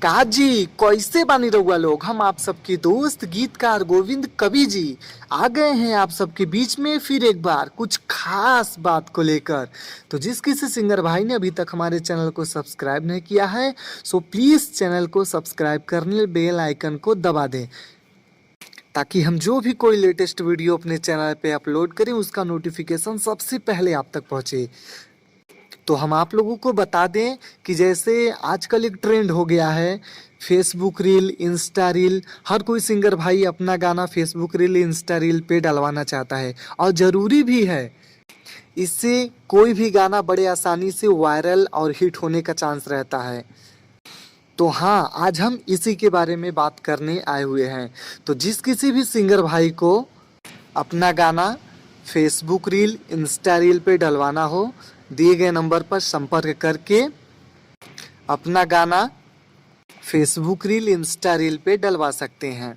काजी कैसे बानी रहुआ लोग। हम आप सबके दोस्त गीतकार गोविंद कवि जी आ गए हैं आप सबके बीच में फिर एक बार कुछ खास बात को लेकर। तो जिस किसी सिंगर भाई ने अभी तक हमारे चैनल को सब्सक्राइब नहीं किया है सो प्लीज चैनल को सब्सक्राइब करने बेल आइकन को दबा दें ताकि हम जो भी कोई लेटेस्ट वीडियो अपने चैनल पे अपलोड करें उसका नोटिफिकेशन सबसे पहले आप तक पहुंचे। तो हम आप लोगों को बता दें कि जैसे आजकल एक ट्रेंड हो गया है फेसबुक रील इंस्टा रील, हर कोई सिंगर भाई अपना गाना फेसबुक रील इंस्टा रील पे डलवाना चाहता है और ज़रूरी भी है। इससे कोई भी गाना बड़े आसानी से वायरल और हिट होने का चांस रहता है। तो हाँ, आज हम इसी के बारे में बात करने आए हुए हैं। तो जिस किसी भी सिंगर भाई को अपना गाना फेसबुक रील इंस्टा रील पे डलवाना हो, दिए गए नंबर पर संपर्क करके अपना गाना फेसबुक रील इंस्टा रील पे डलवा सकते हैं।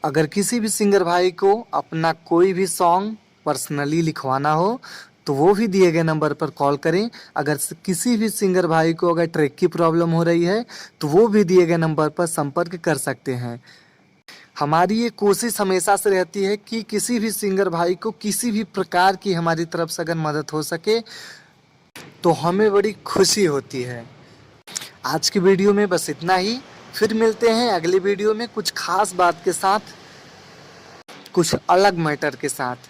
अगर किसी भी सिंगर भाई को अपना कोई भी सॉन्ग पर्सनली लिखवाना हो तो वो भी दिए गए नंबर पर कॉल करें। अगर किसी भी सिंगर भाई को अगर ट्रैक की प्रॉब्लम हो रही है तो वो भी दिए गए नंबर पर संपर्क कर सकते हैं। हमारी ये कोशिश हमेशा से रहती है कि किसी भी सिंगर भाई को किसी भी प्रकार की हमारी तरफ से अगर मदद हो सके तो हमें बड़ी खुशी होती है। आज की वीडियो में बस इतना ही, फिर मिलते हैं अगली वीडियो में कुछ खास बात के साथ, कुछ अलग मैटर के साथ।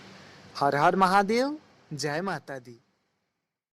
हर हर महादेव, जय माता दी।